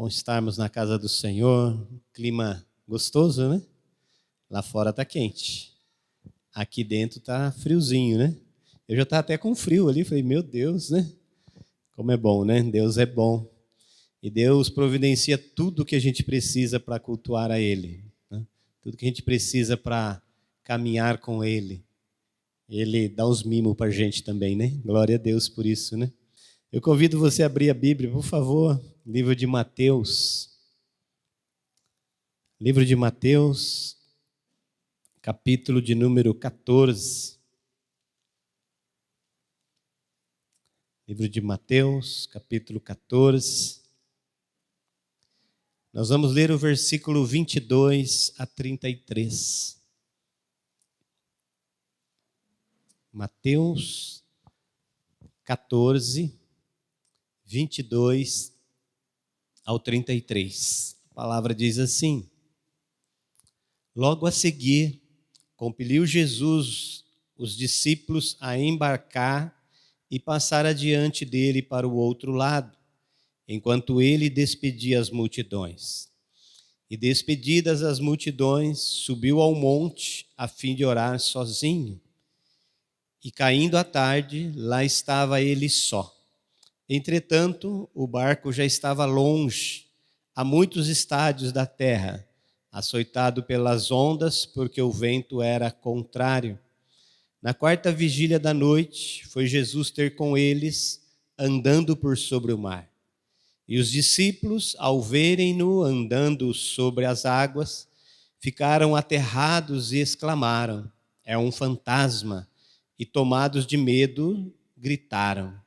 Bom estarmos na casa do Senhor, clima gostoso, né? Lá fora está quente, aqui dentro está friozinho, né? Eu já estava até com frio ali, falei, meu Deus, né? Como é bom, né? Deus é bom. E Deus providencia tudo que a gente precisa para cultuar a Ele, né? Tudo que a gente precisa para caminhar com Ele. Ele dá uns mimos para a gente também, né? Glória a Deus por isso, né? Eu convido você a abrir a Bíblia, por favor, livro de Mateus. Livro de Mateus, capítulo de número 14. Livro de Mateus, capítulo 14. Nós vamos ler o versículo 22 a 33. Mateus 14, 22 ao 33. A palavra diz assim: Logo a seguir, compeliu Jesus os discípulos a embarcar e passar adiante dele para o outro lado, enquanto ele despedia as multidões. E despedidas as multidões, subiu ao monte a fim de orar sozinho. E caindo a tarde, lá estava ele só. Entretanto, o barco já estava longe, a muitos estádios da terra, açoitado pelas ondas, porque o vento era contrário. Na quarta vigília da noite, foi Jesus ter com eles, andando por sobre o mar. E os discípulos, ao verem-no andando sobre as águas, ficaram aterrados e exclamaram: é um fantasma! E tomados de medo, gritaram.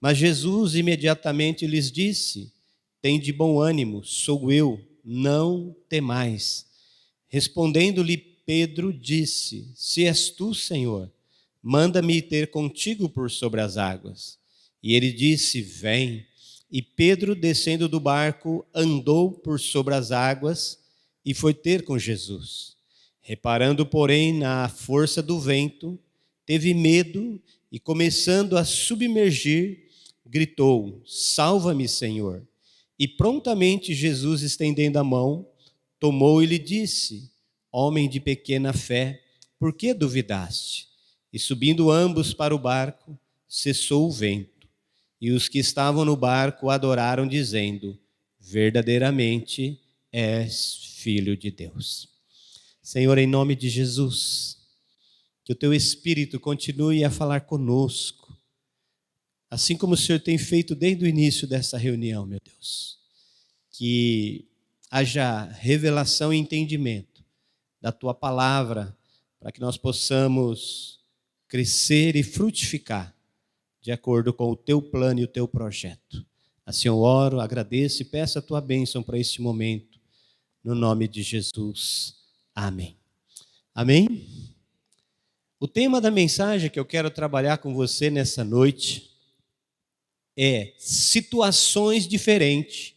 Mas Jesus imediatamente lhes disse: tende bom ânimo, sou eu, não temais. Respondendo-lhe Pedro, disse: se és tu, Senhor, manda-me ter contigo por sobre as águas. E ele disse: vem. E Pedro, descendo do barco, andou por sobre as águas e foi ter com Jesus. Reparando, porém, na força do vento, teve medo e, começando a submergir, gritou: salva-me, Senhor. E prontamente Jesus, estendendo a mão, tomou e lhe disse: homem de pequena fé, por que duvidaste? E subindo ambos para o barco, cessou o vento. E os que estavam no barco adoraram, dizendo: verdadeiramente és Filho de Deus. Senhor, em nome de Jesus, que o teu Espírito continue a falar conosco, assim como o Senhor tem feito desde o início dessa reunião, meu Deus. Que haja revelação e entendimento da tua palavra, para que nós possamos crescer e frutificar de acordo com o teu plano e o teu projeto. Assim eu oro, agradeço e peço a tua bênção para este momento, no nome de Jesus. Amém. Amém? O tema da mensagem que eu quero trabalhar com você nessa noite é: situações diferentes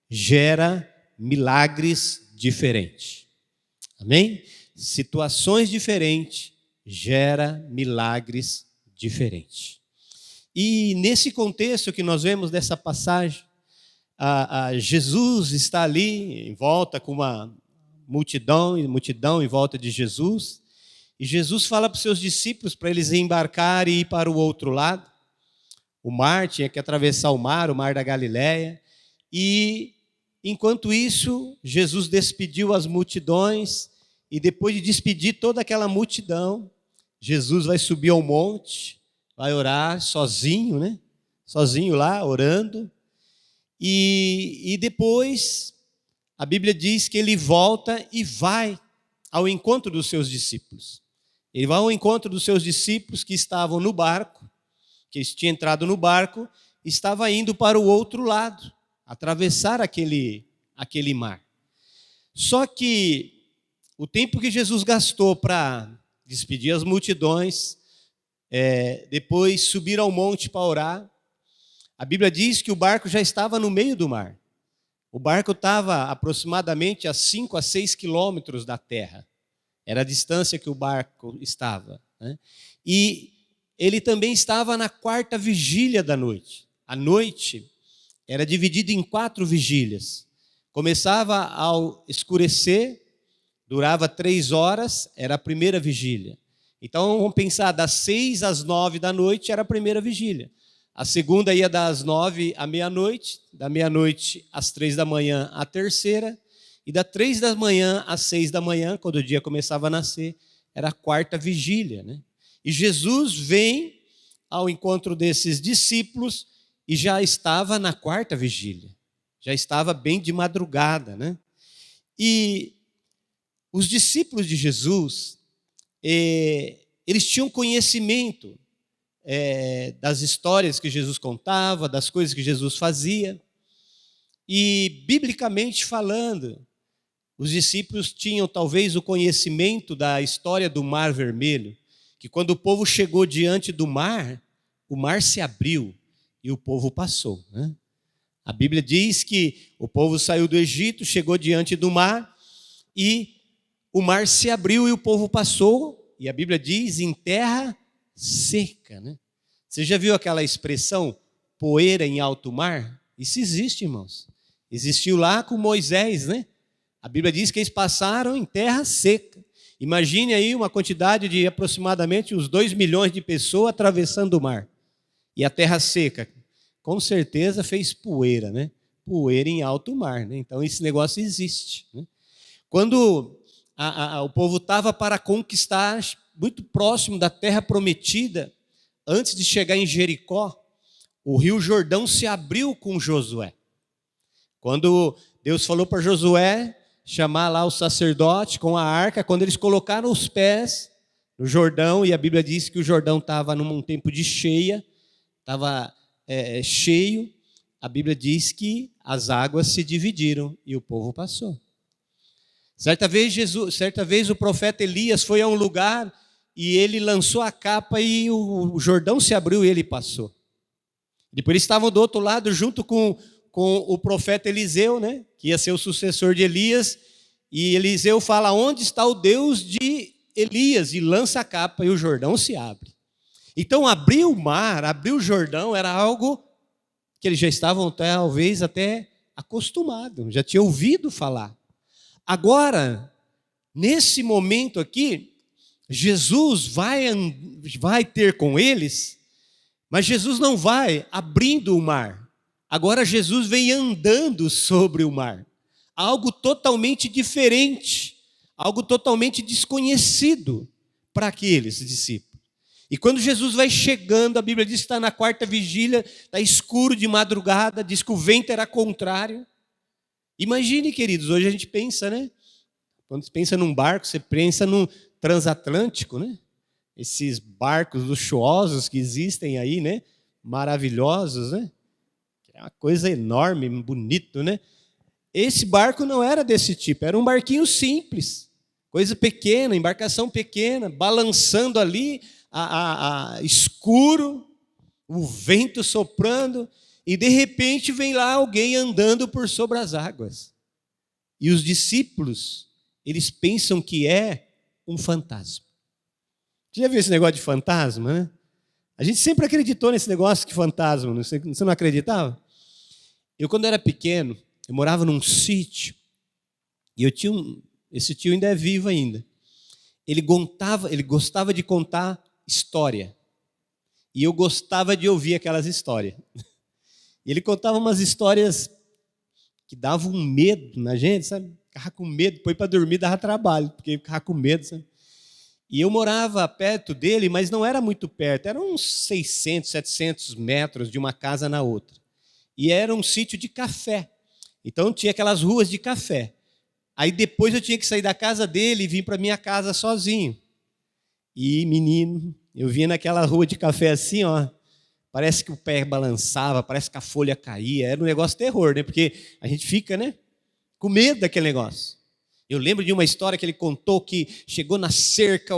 gera milagres diferentes. Amém? Situações diferentes gera milagres diferentes. E nesse contexto que nós vemos dessa passagem, Jesus está ali em volta com uma multidão em volta de Jesus, e Jesus fala para os seus discípulos para eles embarcarem e ir para o outro lado. O mar, tinha que atravessar o mar da Galileia, e enquanto isso, Jesus despediu as multidões, e depois de despedir toda aquela multidão, Jesus vai subir ao monte, vai orar sozinho, né? Sozinho lá, orando. E depois, a Bíblia diz que ele volta e vai ao encontro dos seus discípulos. Ele vai ao encontro dos seus discípulos que estavam no barco, que eles tinham entrado no barco, estava indo para o outro lado, atravessar aquele mar. Só que o tempo que Jesus gastou para despedir as multidões, depois subir ao monte para orar, a Bíblia diz que o barco já estava no meio do mar. O barco estava aproximadamente a 5 a 6 quilômetros da terra. Era a distância que o barco estava, né? E ele também estava na quarta vigília da noite. A noite era dividido em 4 vigílias. Começava ao escurecer, durava 3 horas, era a primeira vigília. Então, vamos pensar, das 6 às 9 da noite era a primeira vigília. A segunda ia das 9 à meia-noite, da meia-noite às 3 da manhã a terceira, e das 3 da manhã às 6 da manhã, quando o dia começava a nascer, era a quarta vigília, né? E Jesus vem ao encontro desses discípulos e já estava na quarta vigília. Já estava bem de madrugada, né? E os discípulos de Jesus, eles tinham conhecimento das histórias que Jesus contava, das coisas que Jesus fazia. E, biblicamente falando, os discípulos tinham talvez o conhecimento da história do Mar Vermelho, que quando o povo chegou diante do mar, o mar se abriu e o povo passou, né? A Bíblia diz que o povo saiu do Egito, chegou diante do mar e o mar se abriu e o povo passou, e a Bíblia diz em terra seca, né? Você já viu aquela expressão poeira em alto mar? Isso existe, irmãos. Existiu lá com Moisés, né? A Bíblia diz que eles passaram em terra seca. Imagine aí uma quantidade de aproximadamente uns 2 milhões de pessoas atravessando o mar. E a terra seca, com certeza fez poeira, né? Poeira em alto mar, né? Então esse negócio existe, né? Quando o povo estava para conquistar, muito próximo da terra prometida, antes de chegar em Jericó, o rio Jordão se abriu com Josué. Quando Deus falou para Josué chamar lá o sacerdote com a arca, quando eles colocaram os pés no Jordão, e a Bíblia diz que o Jordão estava num tempo de cheia, estava cheio, a Bíblia diz que as águas se dividiram e o povo passou. Certa vez o profeta Elias foi a um lugar e ele lançou a capa e o Jordão se abriu e ele passou. Depois eles estavam do outro lado junto com o profeta Eliseu, né, que ia ser o sucessor de Elias, e Eliseu fala: onde está o Deus de Elias? E lança a capa e o Jordão se abre. Então abrir o mar, abrir o Jordão era algo que eles já estavam talvez até acostumados, já tinham ouvido falar. Agora, nesse momento aqui, Jesus vai ter com eles, mas Jesus não vai abrindo o mar. Agora Jesus vem andando sobre o mar. Algo totalmente diferente, algo totalmente desconhecido para aqueles discípulos. E quando Jesus vai chegando, a Bíblia diz que está na quarta vigília, está escuro de madrugada, diz que o vento era contrário. Imagine, queridos, hoje a gente pensa, né? Quando você pensa num barco, você pensa num transatlântico, né? Esses barcos luxuosos que existem aí, né? Maravilhosos, né? É uma coisa enorme, bonito, né? Esse barco não era desse tipo, era um barquinho simples, coisa pequena, embarcação pequena, balançando ali, escuro, o vento soprando, e de repente vem lá alguém andando por sobre as águas. E os discípulos, eles pensam que é um fantasma. Você já viu esse negócio de fantasma, né? A gente sempre acreditou nesse negócio de fantasma, você não acreditava? Eu, quando era pequeno, eu morava num sítio, e eu tinha esse tio ainda é vivo ainda. Ele gostava de contar história, e eu gostava de ouvir aquelas histórias. E ele contava umas histórias que davam um medo na gente, sabe? Ficava com medo, depois para dormir dava trabalho, porque ficava com medo, sabe? E eu morava perto dele, mas não era muito perto, eram uns 600, 700 metros de uma casa na outra. E era um sítio de café, então tinha aquelas ruas de café. Aí depois eu tinha que sair da casa dele e vir para minha casa sozinho. E, menino, eu vinha naquela rua de café assim, ó, parece que o pé balançava, parece que a folha caía, era um negócio terror, né? Porque a gente fica, né, com medo daquele negócio. Eu lembro de uma história que ele contou que chegou na cerca,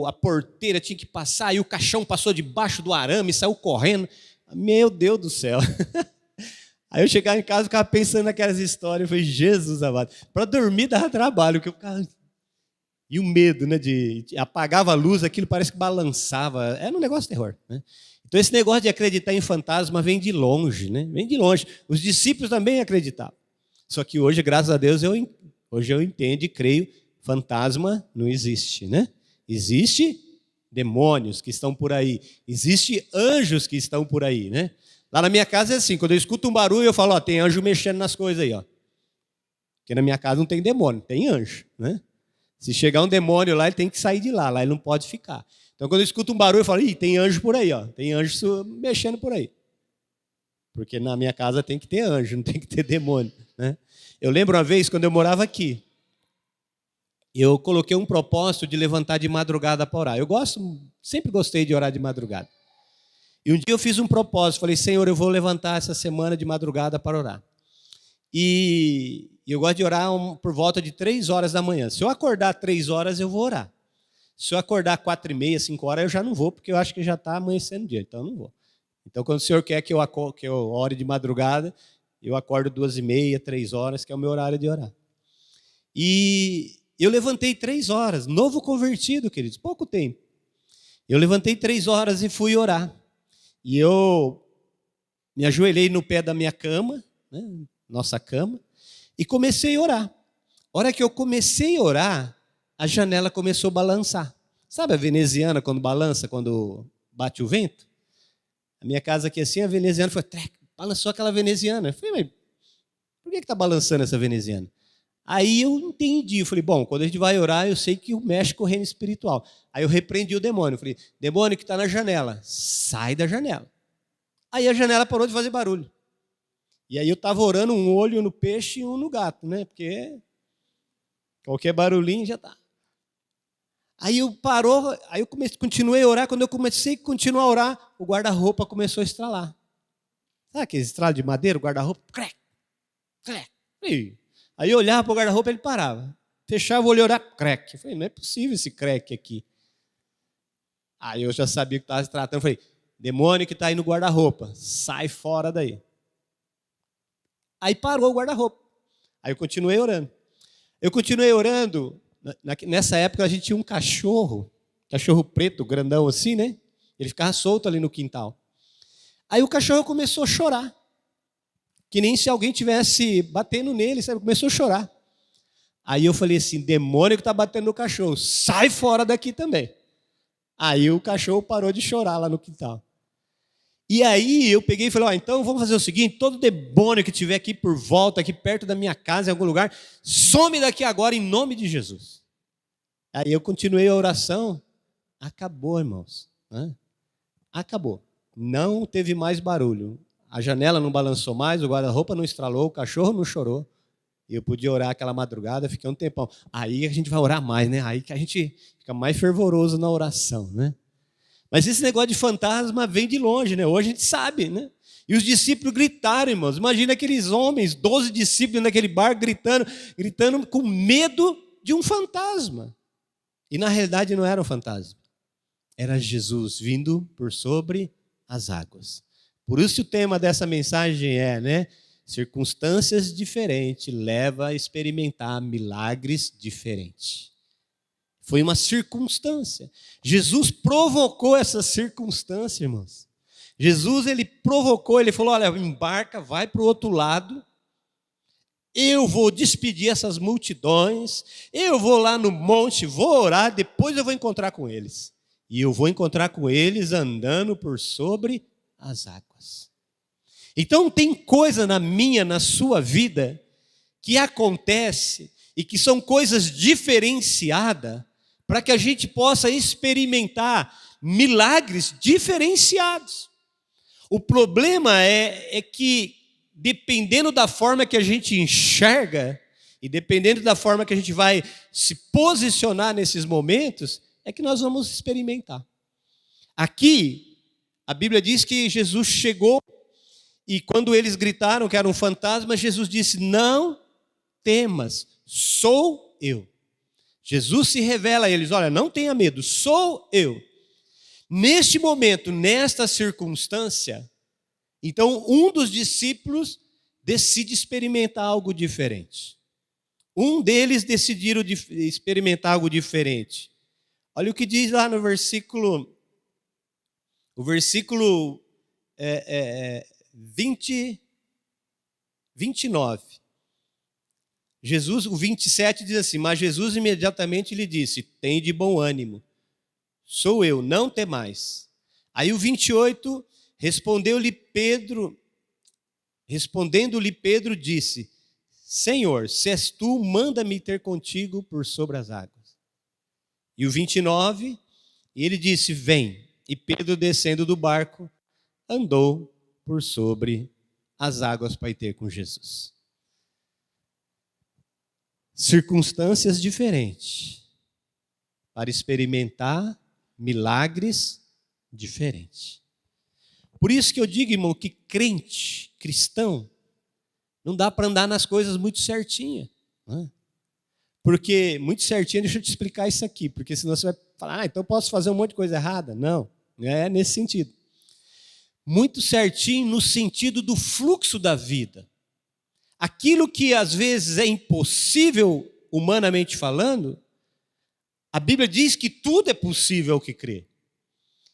a porteira tinha que passar, e o caixão passou debaixo do arame, saiu correndo. Meu Deus do céu. Aí eu chegava em casa e ficava pensando naquelas histórias, eu falei, Jesus amado, para dormir dava trabalho, porque eu ficava... E o medo, né, apagava a luz, aquilo parece que balançava, era um negócio de terror, né? Então esse negócio de acreditar em fantasma vem de longe, né? Vem de longe. Os discípulos também acreditavam. Só que hoje, graças a Deus, hoje eu entendo e creio, fantasma não existe, né? Existe demônios que estão por aí. Existe anjos que estão por aí, né? Lá na minha casa é assim, quando eu escuto um barulho, eu falo, ó, tem anjo mexendo nas coisas aí, ó. Porque na minha casa não tem demônio, tem anjo, né? Se chegar um demônio lá, ele tem que sair de lá ele não pode ficar. Então, quando eu escuto um barulho, eu falo, ih, tem anjo por aí, ó. Tem anjo mexendo por aí. Porque na minha casa tem que ter anjo, não tem que ter demônio, né? Eu lembro uma vez, quando eu morava aqui, eu coloquei um propósito de levantar de madrugada para orar. Sempre gostei de orar de madrugada. E um dia eu fiz um propósito, falei, Senhor, eu vou levantar essa semana de madrugada para orar. E eu gosto de orar por volta de 3 horas da manhã. Se eu acordar 3 horas, eu vou orar. Se eu acordar 4h30, 5 horas, eu já não vou, porque eu acho que já está amanhecendo o dia, então eu não vou. Então, quando o Senhor quer que eu ore de madrugada, eu acordo 2h30, 3 horas, que é o meu horário de orar. E eu levantei 3 horas, novo convertido, queridos, pouco tempo. Eu levantei 3 horas e fui orar. E eu me ajoelhei no pé da minha cama, né, nossa cama, e comecei a orar. A hora que eu comecei a orar, a janela começou a balançar. Sabe a veneziana quando balança, quando bate o vento? A minha casa aqui assim, a veneziana foi, balançou aquela veneziana. Eu falei, mas por que está balançando essa veneziana? Aí eu entendi, eu falei, bom, quando a gente vai orar, eu sei que mexe com o reino espiritual. Aí eu repreendi o demônio, eu falei, demônio que está na janela, sai da janela. Aí a janela parou de fazer barulho. E aí eu estava orando um olho no peixe e um no gato, né? Porque qualquer barulhinho já está. Aí eu continuei a orar, quando eu comecei a continuar a orar, o guarda-roupa começou a estralar. Sabe aquele estralo de madeira, o guarda-roupa? Crec, crec. Aí eu olhava para o guarda-roupa, ele parava. Fechava o olho e orava, crec. Eu falei, não é possível esse crec aqui. Aí eu já sabia que estava se tratando. Eu falei, demônio que está aí no guarda-roupa, sai fora daí. Aí parou o guarda-roupa. Aí eu continuei orando. Nessa época a gente tinha um cachorro preto, grandão assim, né? Ele ficava solto ali no quintal. Aí o cachorro começou a chorar. Que nem se alguém tivesse batendo nele, sabe? Começou a chorar. Aí eu falei assim, demônio que está batendo no cachorro, sai fora daqui também. Aí o cachorro parou de chorar lá no quintal. E aí eu peguei e falei, então vamos fazer o seguinte, todo demônio que estiver aqui por volta, aqui perto da minha casa, em algum lugar, some daqui agora em nome de Jesus. Aí eu continuei a oração, acabou, irmãos. Né? Acabou. Não teve mais barulho. A janela não balançou mais, o guarda-roupa não estralou, o cachorro não chorou. E eu podia orar aquela madrugada, fiquei um tempão. Aí a gente vai orar mais, né? Aí que a gente fica mais fervoroso na oração, né? Mas esse negócio de fantasma vem de longe, né? Hoje a gente sabe, né? E os discípulos gritaram, irmãos. Imagina aqueles homens, 12 discípulos naquele bar gritando com medo de um fantasma. E na realidade não era um fantasma. Era Jesus vindo por sobre as águas. Por isso o tema dessa mensagem é, né? Circunstâncias diferentes levam a experimentar milagres diferentes. Foi uma circunstância. Jesus provocou essa circunstância, irmãos. Jesus, ele provocou, ele falou, olha, embarca, vai para o outro lado, eu vou despedir essas multidões, eu vou lá no monte, vou orar, depois eu vou encontrar com eles. E eu vou encontrar com eles andando por sobre as águas. Então tem coisa na sua vida, que acontece e que são coisas diferenciadas, para que a gente possa experimentar milagres diferenciados. O problema é que, dependendo da forma que a gente enxerga, e dependendo da forma que a gente vai se posicionar nesses momentos, é que nós vamos experimentar. Aqui, a Bíblia diz que Jesus chegou, e quando eles gritaram que era um fantasma, Jesus disse, não temas, sou eu. Jesus se revela a eles, olha, não tenha medo, sou eu. Neste momento, nesta circunstância, então um dos discípulos decide experimentar algo diferente. Um deles decidiu experimentar algo diferente. Olha o que diz lá no versículo o versículo 29. Jesus, o 27 diz assim: mas Jesus imediatamente lhe disse: tem de bom ânimo, sou eu, não temais. Aí o 28, respondendo-lhe Pedro disse: Senhor, se és tu, manda-me ter contigo por sobre as águas. E o 29, ele disse: vem. E Pedro, descendo do barco, andou por sobre as águas para ir ter com Jesus. Circunstâncias diferentes para experimentar milagres diferentes. Por isso que eu digo, irmão, que crente, cristão, não dá para andar nas coisas muito certinha, né? Porque, muito certinha, deixa eu te explicar isso aqui, porque senão você vai falar, então eu posso fazer um monte de coisa errada. Não é nesse sentido. Muito certinho no sentido do fluxo da vida. Aquilo que às vezes é impossível, humanamente falando, a Bíblia diz que tudo é possível ao que crê.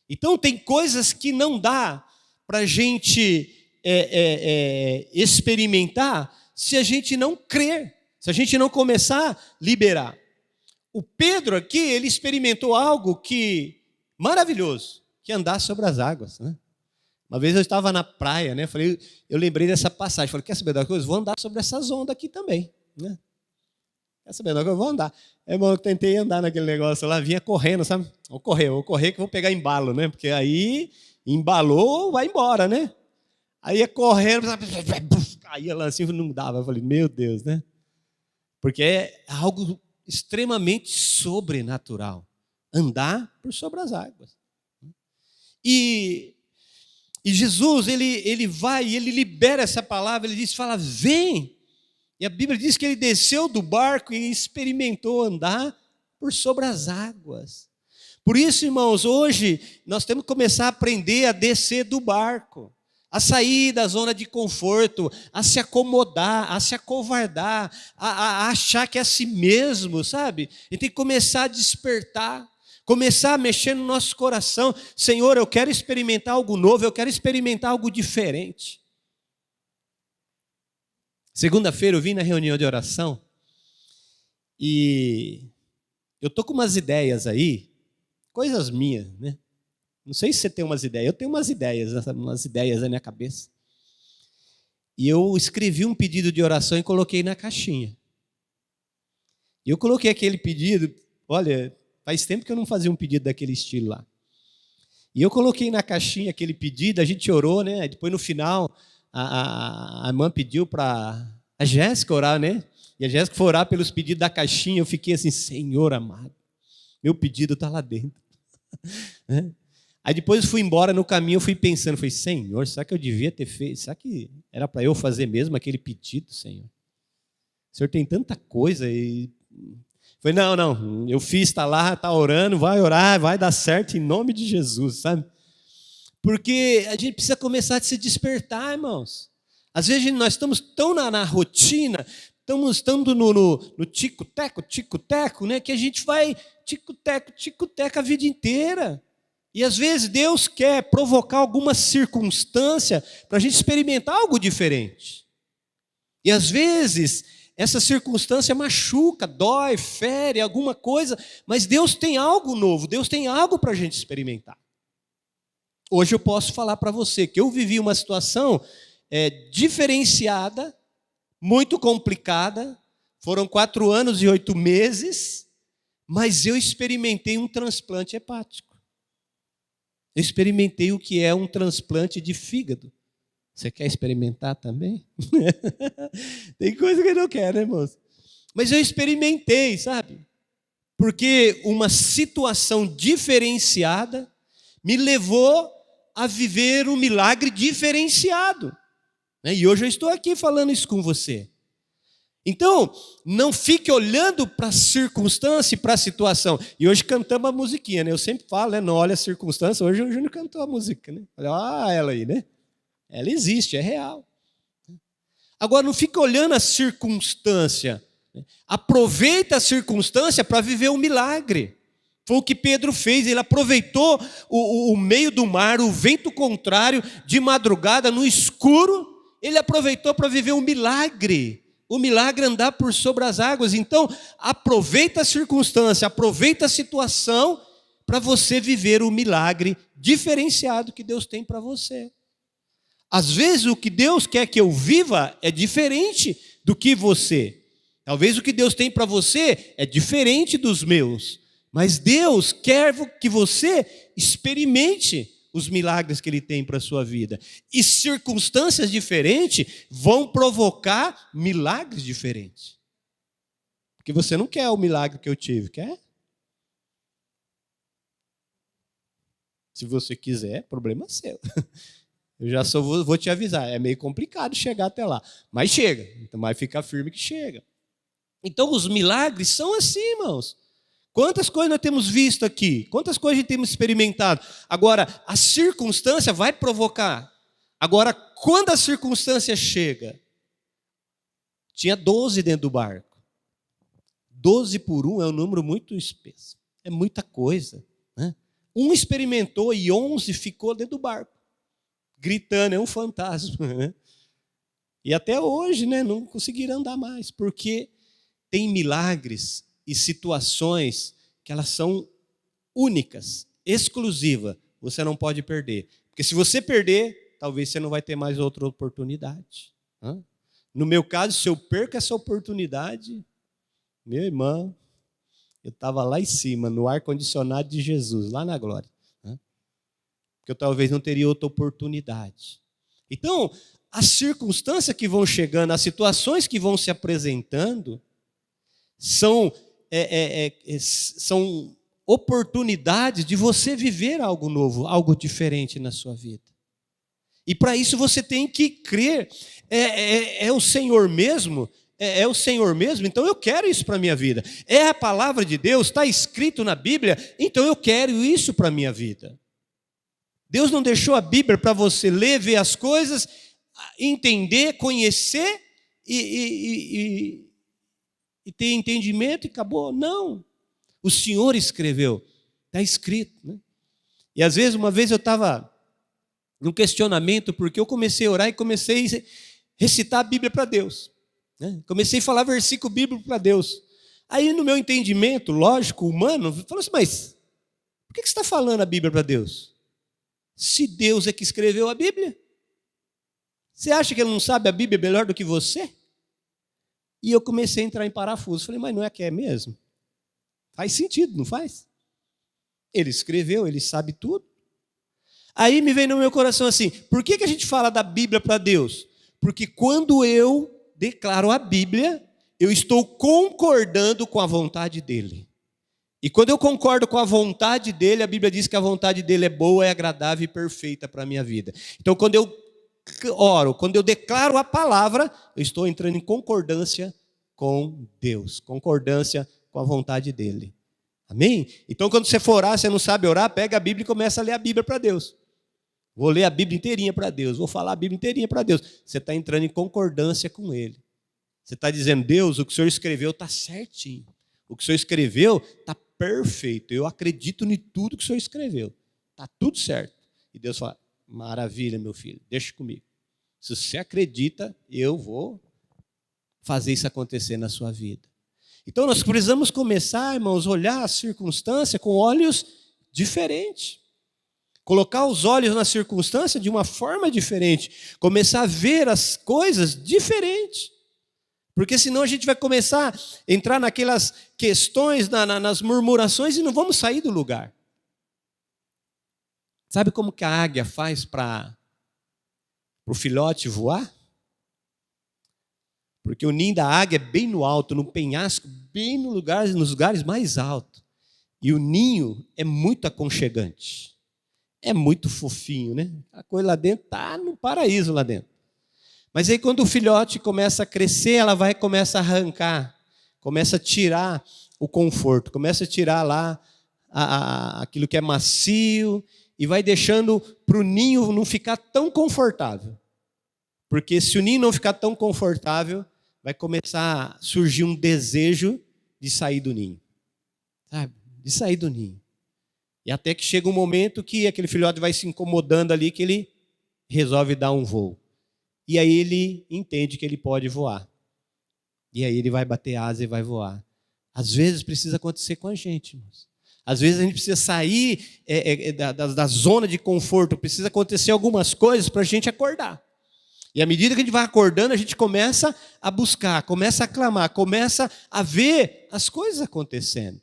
Então tem coisas que não dá para a gente experimentar se a gente não crer, se a gente não começar a liberar. O Pedro aqui, ele experimentou algo maravilhoso, que é andar sobre as águas, né? Uma vez eu estava na praia, né? Eu lembrei dessa passagem. Falei, quer saber da coisa? Vou andar sobre essas ondas aqui também, né? Quer saber da coisa? Eu vou andar. Irmão, eu tentei andar naquele negócio lá, vinha correndo, sabe? Vou correr que eu vou pegar embalo, né? Porque aí embalou, vai embora, né? Aí ia correndo, caía lá assim, não dava. Eu falei, meu Deus, né? Porque é algo extremamente sobrenatural. Andar por sobre as águas. E Jesus, ele vai e ele libera essa palavra, ele fala, vem. E a Bíblia diz que ele desceu do barco e experimentou andar por sobre as águas. Por isso, irmãos, hoje nós temos que começar a aprender a descer do barco, a sair da zona de conforto, a se acomodar, a se acovardar, a achar que é assim mesmo, sabe? E tem que começar a despertar. Começar a mexer no nosso coração. Senhor, eu quero experimentar algo novo, eu quero experimentar algo diferente. Segunda-feira eu vim na reunião de oração e eu estou com umas ideias aí, coisas minhas, né? Não sei se você tem umas ideias, eu tenho umas ideias na minha cabeça. E eu escrevi um pedido de oração e coloquei na caixinha. E eu coloquei aquele pedido, olha, faz tempo que eu não fazia um pedido daquele estilo lá. E eu coloquei na caixinha aquele pedido, a gente orou, né? Depois no final, a irmã pediu para a Jéssica orar, né? E a Jéssica foi orar pelos pedidos da caixinha. Eu fiquei assim, Senhor amado, meu pedido está lá dentro. Aí depois eu fui embora, no caminho eu fui pensando, falei, Senhor, será que eu devia ter feito? Será que era para eu fazer mesmo aquele pedido, Senhor? O Senhor tem tanta coisa e... Falei, não, eu fiz, está lá, está orando, vai orar, vai dar certo em nome de Jesus, sabe? Porque a gente precisa começar a se despertar, irmãos. Às vezes nós estamos tão na rotina, estamos no tico-teco, né? Que a gente vai tico-teco a vida inteira. E às vezes Deus quer provocar alguma circunstância para a gente experimentar algo diferente. E às vezes essa circunstância machuca, dói, fere alguma coisa, mas Deus tem algo novo, Deus tem algo para a gente experimentar. Hoje eu posso falar para você que eu vivi uma situação diferenciada, muito complicada, foram 4 anos e 8 meses, mas eu experimentei um transplante hepático. Eu experimentei o que é um transplante de fígado. Você quer experimentar também? Tem coisa que eu não quero, né, irmãos? Mas eu experimentei, sabe? Porque uma situação diferenciada me levou a viver um milagre diferenciado. E hoje eu estou aqui falando isso com você. Então, não fique olhando para a circunstância e para a situação. E hoje cantamos a musiquinha, né? Eu sempre falo, né? Não olha a circunstância. Hoje o Júnior cantou a música, né? Olha ela aí, né? Ela existe, é real. Agora, não fica olhando a circunstância. Aproveita a circunstância para viver um milagre. Foi o que Pedro fez, ele aproveitou o meio do mar, o vento contrário, de madrugada, no escuro, ele aproveitou para viver um milagre. O milagre andar por sobre as águas. Então, aproveita a circunstância, aproveita a situação para você viver o milagre diferenciado que Deus tem para você. Às vezes o que Deus quer que eu viva é diferente do que você. Talvez o que Deus tem para você é diferente dos meus. Mas Deus quer que você experimente os milagres que Ele tem para a sua vida. E circunstâncias diferentes vão provocar milagres diferentes. Porque você não quer o milagre que eu tive, quer? Se você quiser, problema seu. Eu já só vou te avisar, é meio complicado chegar até lá. Mas chega, então, mas fica firme que chega. Então os milagres são assim, irmãos. Quantas coisas nós temos visto aqui? Quantas coisas a gente temos experimentado? Agora, a circunstância vai provocar. Agora, quando a circunstância chega, tinha 12 dentro do barco. 12 por 1 é um número muito espesso. É muita coisa. Né? Um experimentou e 11 ficou dentro do barco. Gritando, é um fantasma. Né? E até hoje, né, não conseguiram andar mais. Porque tem milagres e situações que elas são únicas, exclusivas, você não pode perder. Porque se você perder, talvez você não vai ter mais outra oportunidade. No meu caso, se eu perco essa oportunidade, meu irmão, eu estava lá em cima, no ar-condicionado de Jesus, lá na glória. Porque eu talvez não teria outra oportunidade. Então, as circunstâncias que vão chegando, as situações que vão se apresentando, são oportunidades de você viver algo novo, algo diferente na sua vida. E para isso você tem que crer. É o Senhor mesmo? É o Senhor mesmo? Então eu quero isso para a minha vida. É a palavra de Deus, está escrito na Bíblia, então eu quero isso para a minha vida. Deus não deixou a Bíblia para você ler, ver as coisas, entender, conhecer e ter entendimento e acabou. Não. O Senhor escreveu. Está escrito. Né? E às vezes, uma vez eu estava num questionamento, porque eu comecei a orar e comecei a recitar a Bíblia para Deus. Né? Comecei a falar versículo bíblico para Deus. Aí no meu entendimento, lógico, humano, falou assim, mas por que você está falando a Bíblia para Deus? Se Deus é que escreveu a Bíblia. Você acha que Ele não sabe a Bíblia melhor do que você? E eu comecei a entrar em parafuso. Falei, mas não é que é mesmo? Faz sentido, não faz? Ele escreveu, Ele sabe tudo. Aí me veio no meu coração assim, por que a gente fala da Bíblia para Deus? Porque quando eu declaro a Bíblia, eu estou concordando com a vontade dEle. E quando eu concordo com a vontade dEle, a Bíblia diz que a vontade dEle é boa, é agradável e perfeita para a minha vida. Então quando eu oro, quando eu declaro a palavra, eu estou entrando em concordância com Deus, concordância com a vontade dEle. Amém? Então quando você for orar, você não sabe orar, pega a Bíblia e começa a ler a Bíblia para Deus. Vou ler a Bíblia inteirinha para Deus, vou falar a Bíblia inteirinha para Deus. Você está entrando em concordância com Ele. Você está dizendo, Deus, o que o Senhor escreveu está certinho. O que o Senhor escreveu está perfeito. Eu acredito em tudo que o Senhor escreveu. Está tudo certo. E Deus fala, maravilha, meu filho, deixa comigo. Se você acredita, eu vou fazer isso acontecer na sua vida. Então nós precisamos começar, irmãos, a olhar a circunstância com olhos diferentes. Colocar os olhos na circunstância de uma forma diferente. Começar a ver as coisas diferentes. Porque senão a gente vai começar a entrar naquelas questões, nas murmurações e não vamos sair do lugar. Sabe como que a águia faz para o filhote voar? Porque o ninho da águia é bem no alto, no penhasco, bem nos lugares mais altos. E o ninho é muito aconchegante. É muito fofinho, né? A coisa lá dentro está no paraíso lá dentro. Mas aí quando o filhote começa a crescer, ela começa a arrancar, começa a tirar o conforto, começa a tirar lá aquilo que é macio e vai deixando para o ninho não ficar tão confortável. Porque se o ninho não ficar tão confortável, vai começar a surgir um desejo de sair do ninho. Sabe? de sair do ninho. E até que chega um momento que aquele filhote vai se incomodando ali, que ele resolve dar um voo. E aí ele entende que ele pode voar. E aí ele vai bater asa e vai voar. Às vezes precisa acontecer com a gente, irmãos. Às vezes a gente precisa sair da zona de conforto, precisa acontecer algumas coisas para a gente acordar. E à medida que a gente vai acordando, a gente começa a buscar, começa a clamar, começa a ver as coisas acontecendo.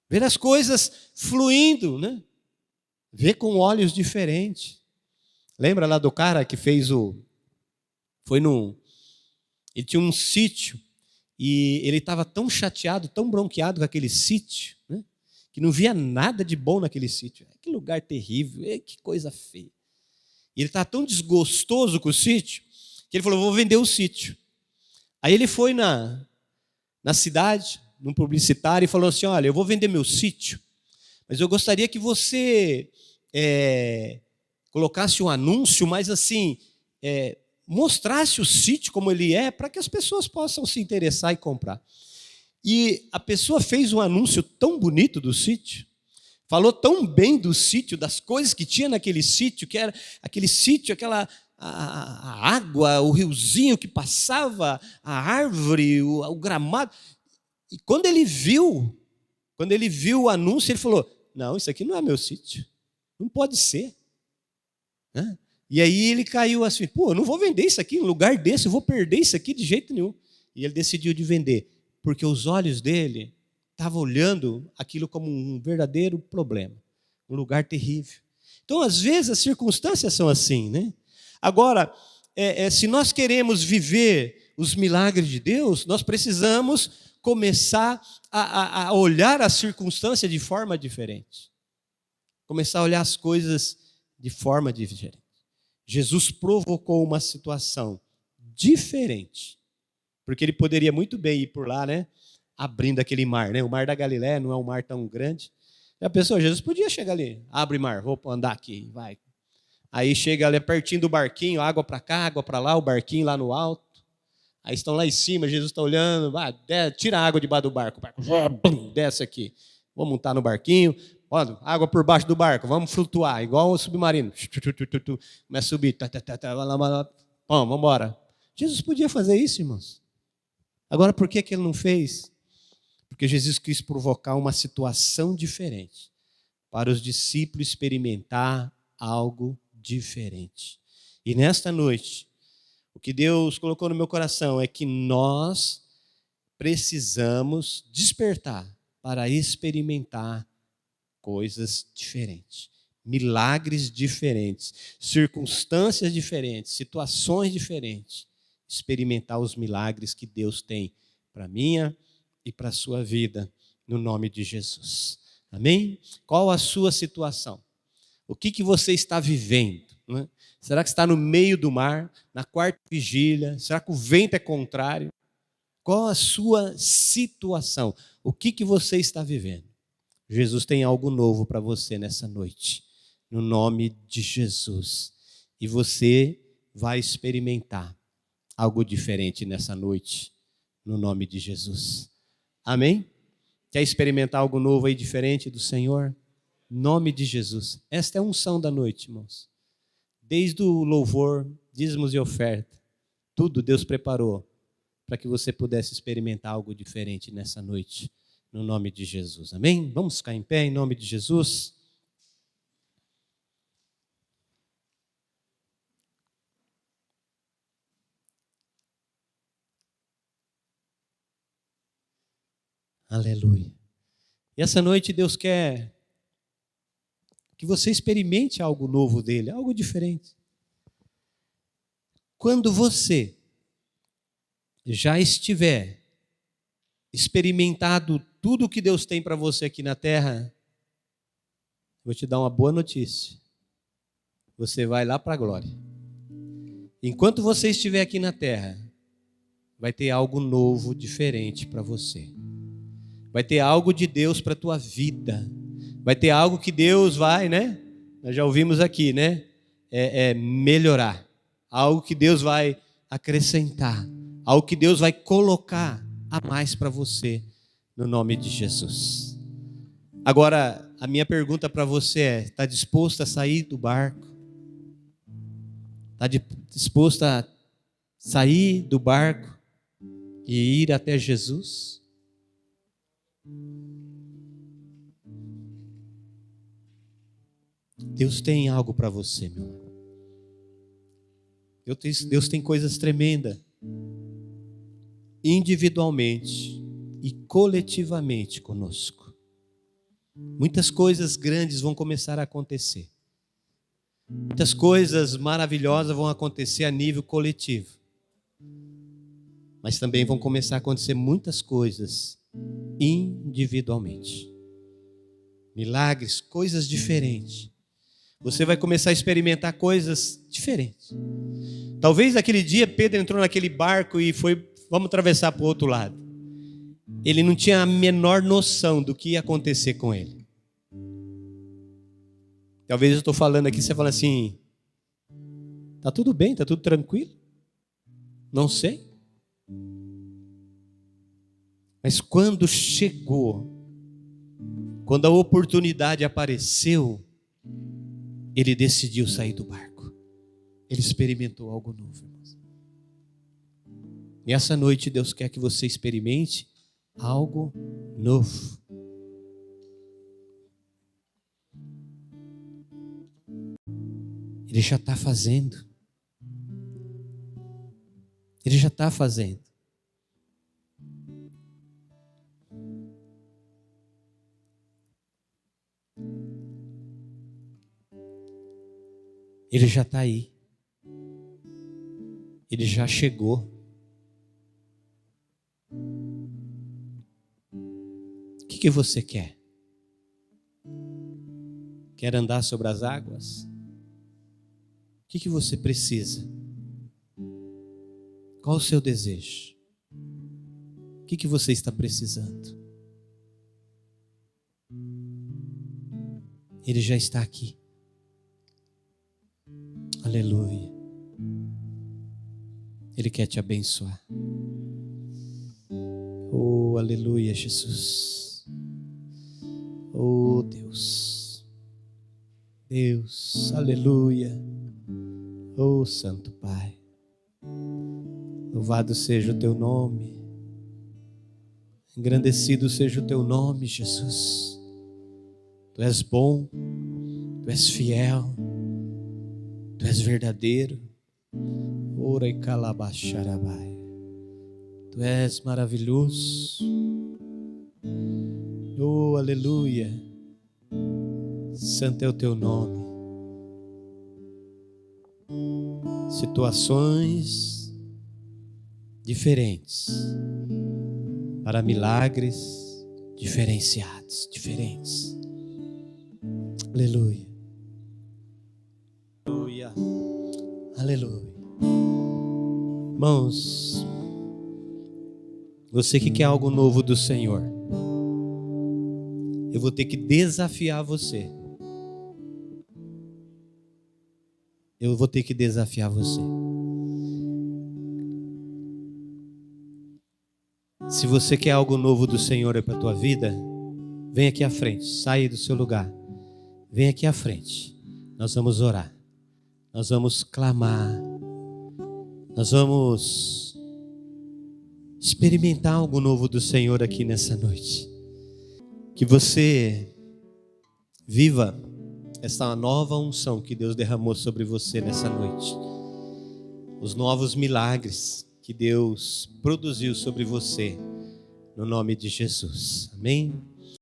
Ver as coisas fluindo, né? Ver com olhos diferentes. Lembra lá do cara que fez ele tinha um sítio e ele estava tão chateado, tão bronqueado com aquele sítio, né? Que não via nada de bom naquele sítio. Que lugar terrível, que coisa feia. E ele estava tão desgostoso com o sítio, que ele falou, vou vender o sítio. Aí ele foi na cidade, num publicitário, e falou assim, olha, eu vou vender meu sítio, mas eu gostaria que você colocasse um anúncio, mas assim, mostrasse o sítio como ele é, para que as pessoas possam se interessar e comprar. E a pessoa fez um anúncio tão bonito do sítio, falou tão bem do sítio, das coisas que tinha naquele sítio, que era aquele sítio, a água, o riozinho que passava, a árvore, o gramado. E quando ele viu o anúncio, ele falou, não, isso aqui não é meu sítio, não pode ser. E aí ele caiu assim, eu não vou vender isso aqui, em lugar desse, eu vou perder isso aqui de jeito nenhum. E ele decidiu de vender, porque os olhos dele estavam olhando aquilo como um verdadeiro problema, um lugar terrível. Então, às vezes, as circunstâncias são assim, né? Agora, se nós queremos viver os milagres de Deus, nós precisamos começar a olhar as circunstâncias de forma diferente. Começar a olhar as coisas de forma diferente. Jesus provocou uma situação diferente, porque ele poderia muito bem ir por lá, né? Abrindo aquele mar, né? O mar da Galileia não é um mar tão grande. E a pessoa, Jesus podia chegar ali, abre mar, vou andar aqui, vai. Aí chega ali pertinho do barquinho, água para cá, água para lá, o barquinho lá no alto. Aí estão lá em cima, Jesus está olhando, tira a água debaixo do barco, o barco desce aqui. Vamos montar no barquinho, água por baixo do barco, vamos flutuar, igual o submarino. Começa a subir, vamos embora. Jesus podia fazer isso, irmãos. Agora, por que ele não fez? Porque Jesus quis provocar uma situação diferente, para os discípulos experimentar algo diferente. E nesta noite, o que Deus colocou no meu coração é que nós precisamos despertar para experimentar coisas diferentes, milagres diferentes, circunstâncias diferentes, situações diferentes. Experimentar os milagres que Deus tem para a minha e para a sua vida, no nome de Jesus. Amém? Qual a sua situação? O que você está vivendo? Não é? Será que está no meio do mar, na quarta vigília? Será que o vento é contrário? Qual a sua situação? O que você está vivendo? Jesus tem algo novo para você nessa noite, no nome de Jesus. E você vai experimentar algo diferente nessa noite, no nome de Jesus. Amém? Quer experimentar algo novo aí diferente do Senhor? Nome de Jesus. Esta é a unção da noite, irmãos. Desde o louvor, dízimos e oferta, tudo Deus preparou para que você pudesse experimentar algo diferente nessa noite, no nome de Jesus. Amém? Vamos ficar em pé em nome de Jesus. Aleluia. E essa noite Deus quer que você experimente algo novo dele, algo diferente. Quando você já estiver experimentado tudo o que Deus tem para você aqui na terra, vou te dar uma boa notícia. Você vai lá para a glória. Enquanto você estiver aqui na terra, vai ter algo novo, diferente para você. Vai ter algo de Deus para a tua vida. Vai ter algo que Deus vai, né? Nós já ouvimos aqui, né? Melhorar. Algo que Deus vai acrescentar. Algo que Deus vai colocar a mais para você, no nome de Jesus. Agora, a minha pergunta para você é: está disposto a sair do barco? Está disposto a sair do barco e ir até Jesus? Deus tem algo para você, meu irmão. Deus tem coisas tremendas, individualmente e coletivamente conosco. Muitas coisas grandes vão começar a acontecer. Muitas coisas maravilhosas vão acontecer a nível coletivo. Mas também vão começar a acontecer muitas coisas individualmente. Milagres, coisas diferentes. Você vai começar a experimentar coisas diferentes. Talvez aquele dia Pedro entrou naquele barco e foi, vamos atravessar para o outro lado. Ele não tinha a menor noção do que ia acontecer com ele. Talvez eu estou falando aqui, você fala assim, tá tudo bem, tá tudo tranquilo? Não sei. Mas quando chegou, quando a oportunidade apareceu, ele decidiu sair do barco. Ele experimentou algo novo, irmãos. E essa noite Deus quer que você experimente algo novo. Ele já está fazendo. Ele já está fazendo. Ele já está aí. Ele já chegou. O que você quer? Quer andar sobre as águas? O que você precisa? Qual o seu desejo? O que você está precisando? Ele já está aqui. Aleluia. Ele quer te abençoar. Oh, aleluia, Jesus. Oh, Deus. Deus, aleluia. Oh, Santo Pai. Louvado seja o teu nome. Engrandecido seja o teu nome, Jesus. Tu és bom. Tu és fiel. Tu és verdadeiro. Ora e calabaxarabai. Tu és maravilhoso. Oh, aleluia. Santo é o teu nome. Situações diferentes para milagres diferenciados, diferentes. Aleluia. Aleluia. Aleluia. Irmãos, você que quer algo novo do Senhor, eu vou ter que desafiar você. Eu vou ter que desafiar você. Se você quer algo novo do Senhor para a tua vida, vem aqui à frente, sai do seu lugar. Vem aqui à frente. Nós vamos orar. Nós vamos clamar. Nós vamos experimentar algo novo do Senhor aqui nessa noite. Que você viva essa nova unção que Deus derramou sobre você nessa noite. Os novos milagres que Deus produziu sobre você, no nome de Jesus. Amém?